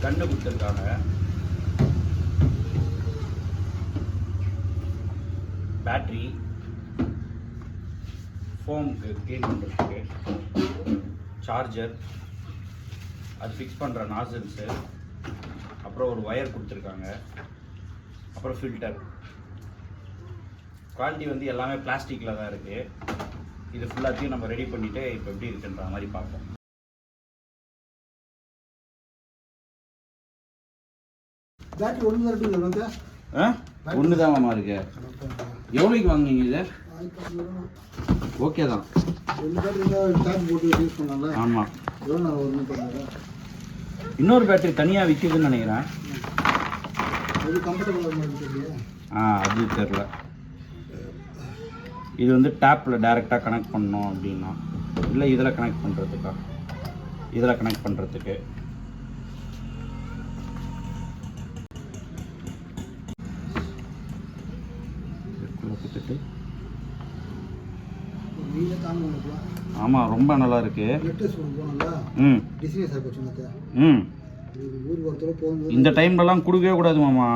கண்ணு கொடுத்துருக்காங்க. Battery, ஃபோமுக்கு clean பண்ணுறதுக்கு, சார்ஜர், அது ஃபிக்ஸ் பண்ணுற நாசில்ஸு, அப்புறம் ஒரு ஒயர் கொடுத்துருக்காங்க, அப்புறம் ஃபில்டர். குவாலிட்டி வந்து எல்லாமே பிளாஸ்டிக்கில் தான் இருக்குது. இது ஃபுல்லாத்தையும் நம்ம ரெடி பண்ணிவிட்டு இப்போ எப்படி இருக்குன்ற மாதிரி பார்ப்போம். பேட்டரி ஒன்று தான் மாமா இருக்கு. எவ்வளோக்கு வாங்குனீங்க இது? ஓகே தான். ஆமாம், இன்னொரு பேட்டரி தனியாக விற்கிதுன்னு நினைக்கிறேன். அது தெரில. இது வந்து டேப்பில் டைரெக்டாக கனெக்ட் பண்ணணும் அப்படின்னா, இல்லை இதில் கனெக்ட் பண்ணுறதுக்கா? இதில் கனெக்ட் பண்ணுறதுக்கு. ஆமாம், ரொம்ப நல்லா இருக்கு. இந்த டைம்லலாம் கொடுக்கவே கூடாது மாமா.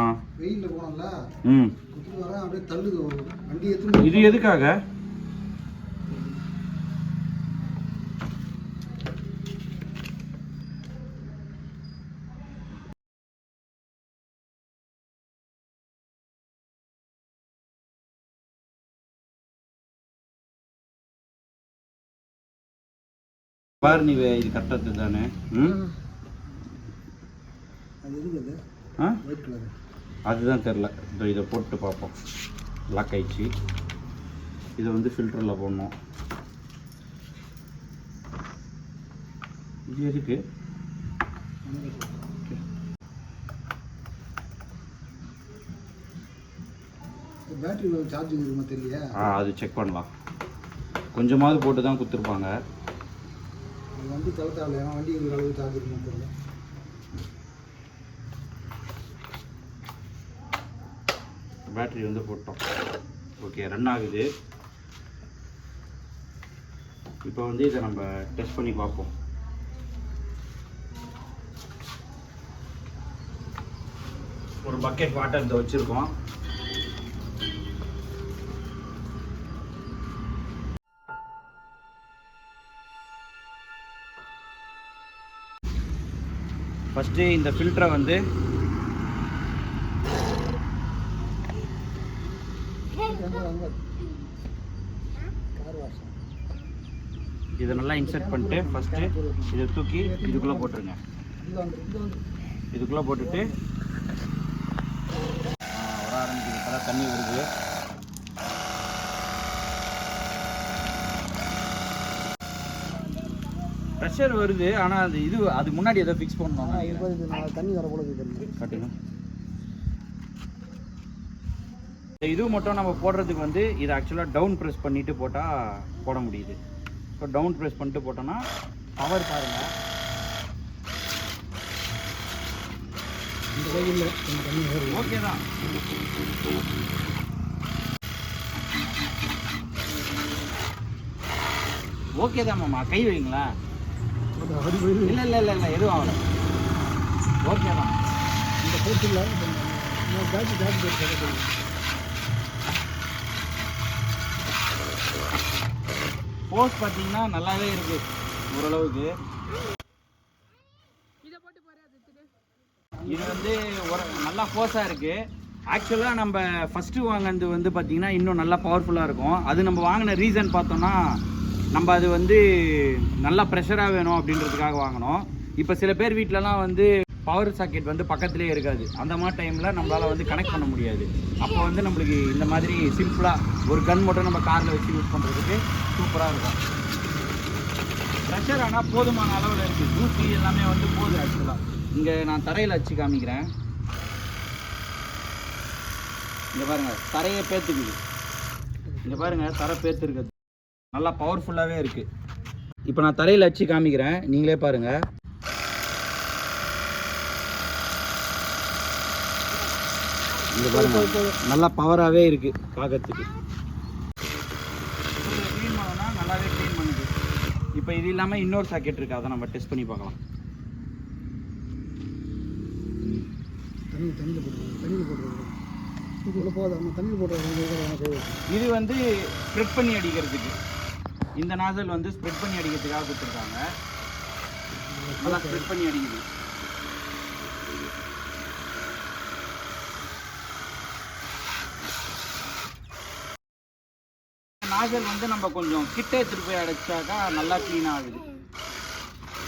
இது எதுக்காக? பாரு நீ, இது கட்டது தானே? அதுதான் தெரில. இதை போட்டு பார்ப்போம். லாக் ஆயிடுச்சு. இதை வந்து ஃபில்டரில் போடணும். இது எதுக்கு? பேட்டரி சார்ஜிங் இருக்குமா தெரியல. அது செக் பண்ணலாம். கொஞ்சமாவது போட்டு தான் கொடுத்துருப்பாங்க. வண்டி தளத்தாவில் ஏன்னா வண்டி அளவு சார்ஜ் இருக்குமா தெரியல. பேட்டரி வந்து போட்டோம். ஓகே, ரன் ஆகுது. இப்போ வந்து இதை நம்ம டெஸ்ட் பண்ணி பார்ப்போம். ஒரு பக்கெட் வாட்டர் இதை வச்சுருக்கோம். ஃபஸ்ட்டு இந்த ஃபில்டரை வந்து இதை நல்லா இன்சர்ட் பண்ணிட்டு ஃபஸ்ட்டு இதை தூக்கி இதுக்குள்ளே போட்டுருங்க. இதுக்குள்ளே போட்டுட்டு வர ஆரம்பிக்குது. இப்போதான் தண்ணி வருது. ப்ரெஷர் வருது. ஆனால் அது அது முன்னாடி எதோ ஃபிக்ஸ் பண்ணணும். தண்ணி வர போல காட்டுங்க. இது மட்டும் நம்ம போடுறதுக்கு வந்து இதை ஆக்சுவலாக டவுன் ப்ரெஸ் பண்ணிவிட்டு போட்டால் போட முடியுது. ஸோ டவுன் ப்ரெஸ் பண்ணிட்டு போட்டோன்னா பவர் பாருங்கள். ஓகே தான். ஓகே தான் மாமா. கை வைங்களா? இல்லை இல்லை இல்லை இல்லை, எதுவும் ஆகலை. ஓகே தான். இந்த போட்டில் போஸ் பார்த்தீங்கன்னா நல்லாவே இருக்கு ஓரளவுக்கு. இது வந்து ஒரு நல்லா ஃபோர்ஸாக இருக்குது. ஆக்சுவலாக நம்ம ஃபஸ்ட்டு வாங்கினது வந்து பார்த்திங்கன்னா இன்னும் நல்லா பவர்ஃபுல்லாக இருக்கும். அது நம்ம வாங்கின ரீசன் பார்த்தோன்னா, நம்ம அது வந்து நல்லா ப்ரெஷராக வேணும் அப்படின்றதுக்காக வாங்கினோம். இப்போ சில பேர் வீட்டிலலாம் வந்து பவர் சாக்கெட் வந்து பக்கத்துலேயே இருக்காது. அந்த மாதிரி டைமில் நம்மளால் வந்து கனெக்ட் பண்ண முடியாது. அப்போ வந்து நம்மளுக்கு இந்த மாதிரி சிம்பிளாக ஒரு கன் மட்டும் நம்ம காரில் வச்சு யூஸ் பண்ணுறதுக்கு சூப்பராக இருக்கும். ப்ரெஷர் ஆனால் போதுமான அளவில் இருக்குது. ஜூஸி எல்லாமே வந்து போகுது. ஆக்சுவலாக இங்கே நான் தரையில் வச்சு காமிக்கிறேன். இங்கே பாருங்கள், தரையை பேத்துக்குது. இங்கே பாருங்கள், தரை பேத்துருக்குது. நல்லா பவர்ஃபுல்லாகவே இருக்குது. இப்போ நான் தரையில் வச்சு காமிக்கிறேன், நீங்களே பாருங்கள். இங்கே பாருங்கள், நல்லா பவராகவே இருக்குது பார்க்கறதுக்கு. க்ளீன் பண்ணோன்னா நல்லாவே க்ளீன் பண்ணுது. இப்போ இது இல்லாமல் இன்னொரு சாக்கெட் இருக்குது, அதை நம்ம டெஸ்ட் பண்ணி பார்க்கலாம். தண்ணியில் போட்டுருவோம் இதுக்குள்ளே போதும் தண்ணியில் போட்டுருவோம். இது வந்து ஸ்ப்ரெட் பண்ணி அடிக்கிறதுக்கு, இந்த நாசல் வந்து ஸ்ப்ரெட் பண்ணி அடிக்கிறதுக்காக கொடுத்துருக்காங்க. நல்லா ஸ்ப்ரெட் பண்ணி அடிக்குது. நாசல் வந்து நம்ம கொஞ்சம் கிட்ட எடுத்துட்டு போய் அடைச்சாக்கா நல்லா க்ளீன் ஆகுது.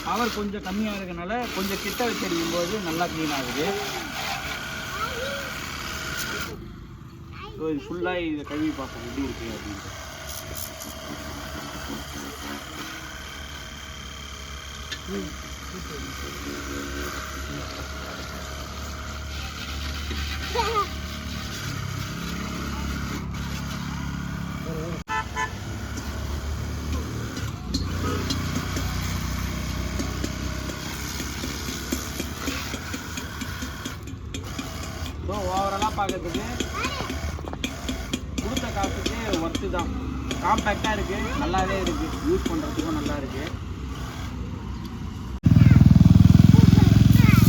பவர் கொஞ்சம் கம்மியாக இருக்கனால கொஞ்சம் கிட்ட வச்சு அடிக்கும் போது நல்லா க்ளீன் ஆகுது. ஸோ இது ஃபுல்லாக இதை கழுவி பார்ப்போம் எப்படி இருக்குது அப்படின்ட்டு. ஸோ ஓவராலாக பார்க்கறதுக்கு கொடுத்த காசுக்கு ஒர்த்து தான். காம்பேக்டாக இருக்குது, நல்லாவே இருக்குது, யூஸ் பண்ணுறதுக்கும் நல்லா இருக்குது.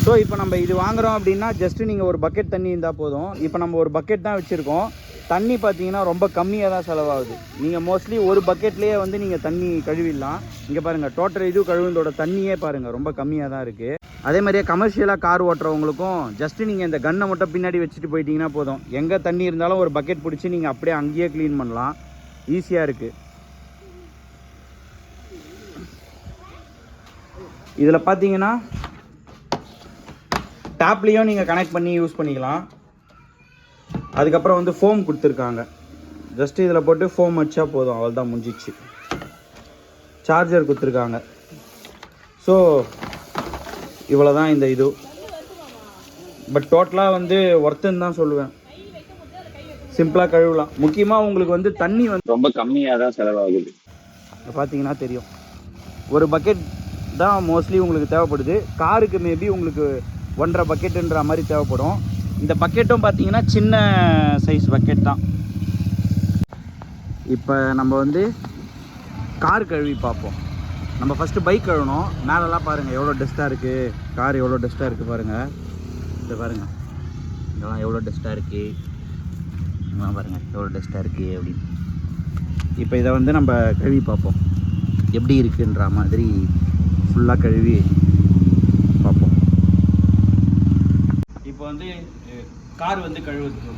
ஸோ இப்போ நம்ம இது வாங்குகிறோம் அப்படின்னா ஜஸ்ட்டு நீங்கள் ஒரு பக்கெட் தண்ணி இருந்தால் போதும். இப்போ நம்ம ஒரு பக்கெட் தான் வச்சுருக்கோம். தண்ணி பார்த்தீங்கன்னா ரொம்ப கம்மியாக தான் செலவாகுது. நீங்கள் மோஸ்ட்லி ஒரு பக்கெட்லேயே வந்து நீங்கள் தண்ணி கழுவிடலாம். இங்கே பாருங்கள், டோட்டல் இது கழுவுந்தோட தண்ணியே பாருங்கள் ரொம்ப கம்மியாக தான் இருக்குது. அதே மாதிரியே கமர்ஷியலாக கார் ஓட்டுறவங்களுக்கும் ஜஸ்ட்டு நீங்கள் இந்த கன்னை மட்டும் பின்னாடி வச்சுட்டு போயிட்டீங்கன்னா போதும். எங்கே தண்ணி இருந்தாலும் ஒரு பக்கெட் பிடிச்சி நீங்கள் அப்படியே அங்கேயே க்ளீன் பண்ணலாம். ஈஸியாக இருக்குது. இதில் பார்த்தீங்கன்னா டேப்லேயும் நீங்கள் கனெக்ட் பண்ணி யூஸ் பண்ணிக்கலாம். அதுக்கப்புறம் வந்து ஃபோம் கொடுத்துருக்காங்க. ஜஸ்ட்டு இதில் போட்டு ஃபோம் வச்சா போதும், அவள் தான் முடிஞ்சிச்சு. சார்ஜர் கொடுத்துருக்காங்க. ஸோ இவ்வளோ தான் இந்த இது. பட் டோட்டலாக வந்து ஒர்த்துன்னு தான் சொல்லுவேன். சிம்பிளாக கழுவலாம். முக்கியமாக உங்களுக்கு வந்து தண்ணி வந்து ரொம்ப கம்மியாக தான் செலவாகுது. பார்த்தீங்கன்னா தெரியும், ஒரு பக்கெட் தான் மோஸ்ட்லி உங்களுக்கு தேவைப்படுது. காருக்கு மேபி உங்களுக்கு 1.5 பக்கெட்டுன்ற மாதிரி தேவைப்படும். இந்த பக்கெட்டும் பார்த்தீங்கன்னா சின்ன சைஸ் பக்கெட் தான். இப்போ நம்ம வந்து கார் கழுவி பார்ப்போம். நம்ம ஃபஸ்ட்டு பைக் கழுவணும். மேலெல்லாம் பாருங்கள் எவ்வளோ டஸ்ட்டாக இருக்குது. கார் எவ்வளோ டஸ்ட்டாக இருக்குது பாருங்கள். இதை பாருங்கள், இதெல்லாம் எவ்வளோ டஸ்ட்டாக இருக்குது. இதெல்லாம் பாருங்கள் எவ்வளோ டஸ்ட்டாக இருக்குது அப்படின்னு. இப்போ இதை வந்து நம்ம கழுவி பார்ப்போம் எப்படி இருக்குன்ற மாதிரி. ஃபுல்லாக கழுவி பார்ப்போம். இப்போ வந்து கார் வந்து கழுவுறதுக்கு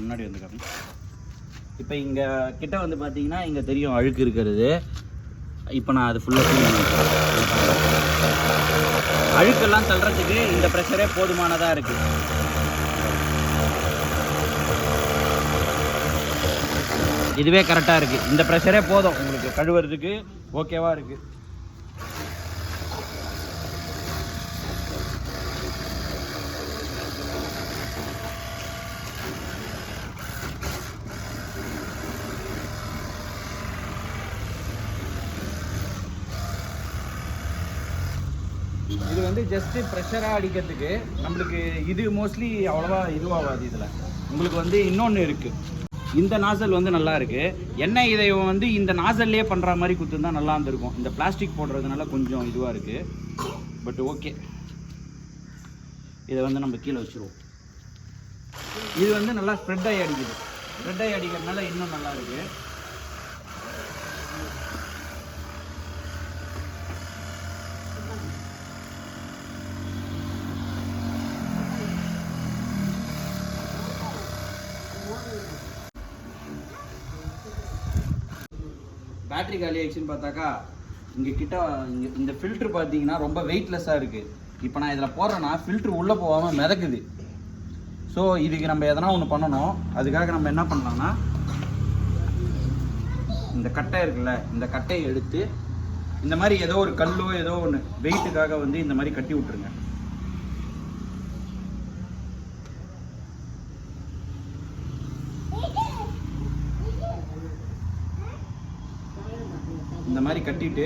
முன்னாடி வந்து காமி. இப்போ இங்கே கிட்ட வந்து பார்த்தீங்கன்னா இங்கே தெரியும் அழுக்கு இருக்கிறது. இப்போ நான் அது ஃபுல்லாக க்ளீன் பண்ணிக்கிறேன். அழுக்கெல்லாம் தள்ளுறதுக்கு இந்த ப்ரெஷரே போதுமானதாக இருக்குது. இதுவே கரெக்டாக இருக்குது. இந்த ப்ரெஷரே போதும் உங்களுக்கு கழுவுறதுக்கு. ஓகேவாக இருக்குது. இது வந்து ஜஸ்ட்டு ப்ரெஷராக அடிக்கிறதுக்கு. நம்மளுக்கு இது மோஸ்ட்லி அவ்வளோவா இதுவாகாது. இதில் உங்களுக்கு வந்து இன்னொன்று இருக்குது. இந்த நாசல் வந்து நல்லா இருக்குது. என்ன இதை வந்து இந்த நாசல்லையே பண்ணுற மாதிரி கொடுத்துருந்தா நல்லா இருந்திருக்கும். இந்த பிளாஸ்டிக் போடுறதுனால கொஞ்சம் இதுவாக இருக்குது. பட் ஓகே, இதை வந்து நம்ம கீழே வச்சுருவோம். இது வந்து நல்லா ஸ்ப்ரெட் ஆகி அடிக்குது. ஸ்ப்ரெட் ஆகி அடிக்கிறதுனால இன்னும் நல்லா இருக்குது. பேட்டரி காலி ஆகிடுச்சுன்னு பார்த்தாக்கா இங்கே கிட்ட இந்த ஃபில்ட்ரு பார்த்தீங்கன்னா ரொம்ப வெயிட்லெஸ்ஸாக இருக்குது. இப்போ நான் இதில் போடுறேன்னா ஃபில்ட்ரு உள்ளே போகாமல் மிதக்குது. ஸோ இதுக்கு நம்ம எதனா ஒன்று பண்ணணும். அதுக்காக நம்ம என்ன பண்ணலாம்னா, இந்த கட்டை இருக்குல்ல, இந்த கட்டையை எடுத்து இந்த மாதிரி ஏதோ ஒரு கல்லோ ஏதோ ஒன்று வெயிட்டுக்காக வந்து இந்த மாதிரி கட்டி விட்டுருங்க. இந்த மாதிரி கட்டிட்டு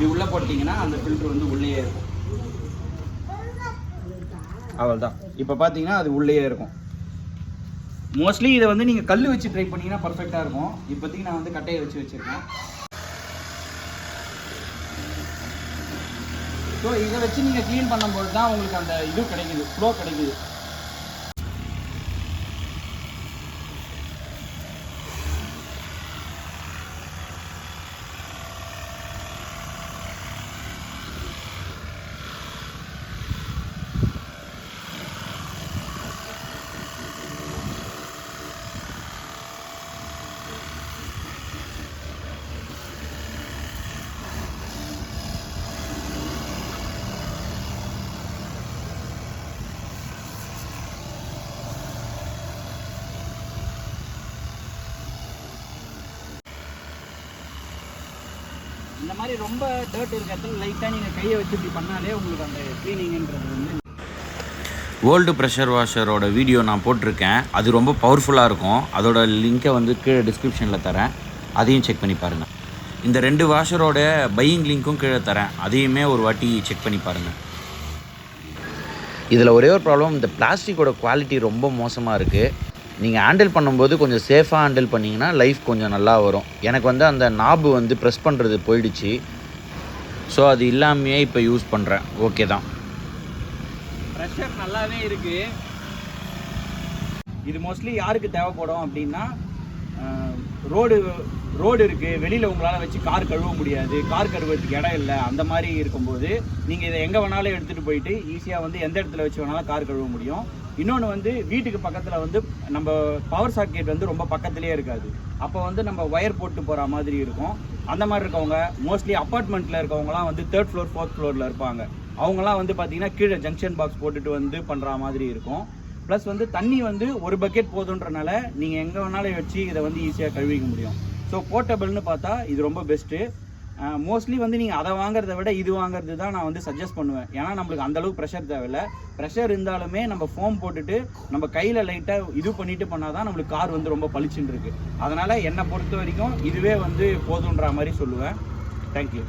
இப்படி உள்ளே போட்டிங்கன்னா அந்த ஃபில்ட்ரு வந்து உள்ளேயே இருக்கும். அவ்வளோதான். இப்போ பார்த்தீங்கன்னா அது உள்ளேயே இருக்கும். மோஸ்ட்லி இதை வந்து நீங்கள் கல் வச்சு ட்ரை பண்ணிங்கன்னா பர்ஃபெக்டாக இருக்கும். இப்போதைக்கு நான் வந்து கட்டையை வச்சு வச்சுருக்கேன். ஸோ இதை வச்சு நீங்கள் க்ளீன் பண்ணும்போது தான் உங்களுக்கு அந்த இது கிடைக்குது, ஃப்ளோ கிடைக்குது. இந்த மாதிரி ரொம்ப டர்ட் இருக்க இடத்துல லைட்டாக நீங்கள் கையை வச்சு இப்படி பண்ணாலே உங்களுக்கு அந்த க்ளீனிங்கிறது வந்து. ஓல்டு ப்ரெஷர் வாஷரோட வீடியோ நான் போட்டிருக்கேன். அது ரொம்ப பவர்ஃபுல்லாக இருக்கும். அதோட லிங்க்கை வந்து கீழே டிஸ்கிரிப்ஷனில் தரேன், அதையும் செக் பண்ணி பாருங்கள். இந்த 2 வாஷரோட பையிங் லிங்க்கும் கீழே தரேன், அதையுமே ஒரு வாட்டி செக் பண்ணி பாருங்கள். இதில் ஒரே ஒரு ப்ராப்ளம், இந்த பிளாஸ்டிக்கோட குவாலிட்டி ரொம்ப மோசமாக இருக்குது. நீங்கள் ஹேண்டில் பண்ணும்போது கொஞ்சம் சேஃபாக ஹேண்டில் பண்ணிங்கன்னா லைஃப் கொஞ்சம் நல்லா வரும். எனக்கு வந்து அந்த நாபு வந்து ப்ரெஸ் பண்ணுறது போயிடுச்சு. ஸோ அது இல்லாமையே இப்போ யூஸ் பண்ணுறேன். ஓகே தான், ப்ரெஷர் நல்லாவே இருக்குது. இது மோஸ்ட்லி யாருக்கு தேவைப்படும் அப்படின்னா, ரோடு இருக்குது, வெளியில் உங்களால் வச்சு கார் கழுவ முடியாது, கார் கழுவுறதுக்கு இடம் இல்லை, அந்த மாதிரி இருக்கும்போது நீங்கள் இதை எங்கே வேணாலும் எடுத்துகிட்டு போயிட்டு ஈஸியாக வந்து எந்த இடத்துல வச்சு வேணாலும் கார் கழுவ முடியும். இன்னொன்று வந்து வீட்டுக்கு பக்கத்தில் வந்து நம்ம பவர் சாக்கெட் வந்து ரொம்ப பக்கத்துலேயே இருக்காது. அப்போ வந்து நம்ம ஒயர் போட்டு போகிற மாதிரி இருக்கும். அந்த மாதிரி இருக்கவங்க மோஸ்ட்லி அப்பார்ட்மெண்ட்டில் இருக்கவங்களாம் வந்து 3rd floor 4th floorல இருப்பாங்க. அவங்களாம் வந்து பார்த்திங்கன்னா கீழே ஜங்ஷன் பாக்ஸ் போட்டுட்டு வந்து பண்ணுற மாதிரி இருக்கும். ப்ளஸ் வந்து தண்ணி வந்து ஒரு பக்கெட் போதுன்றனால நீங்கள் எங்கே வேணாலும் வச்சு இதை வந்து ஈஸியாக கழுவிக்க முடியும். ஸோ போர்ட்டபிள்னு பார்த்தா இது ரொம்ப பெஸ்ட்டு. மோஸ்ட்லி வந்து நீங்கள் அதை வாங்குறத விட இது வாங்குறது தான் நான் வந்து சஜஸ்ட் பண்ணுவேன். ஏன்னா நம்மளுக்கு அந்தளவுக்கு ப்ரெஷர் தேவையில்லை. ப்ரெஷர் இருந்தாலுமே நம்ம ஃபோம் போட்டுட்டு நம்ம கையில் லைட்டாக இது பண்ணிட்டு பண்ணால் தான் நம்மளுக்கு கார் வந்து ரொம்ப பளிச்சுன்னு இருக்குது. அதனால் என்னை பொறுத்த வரைக்கும் இதுவே வந்து போதுன்ற மாதிரி சொல்லுவேன். தேங்க்யூ.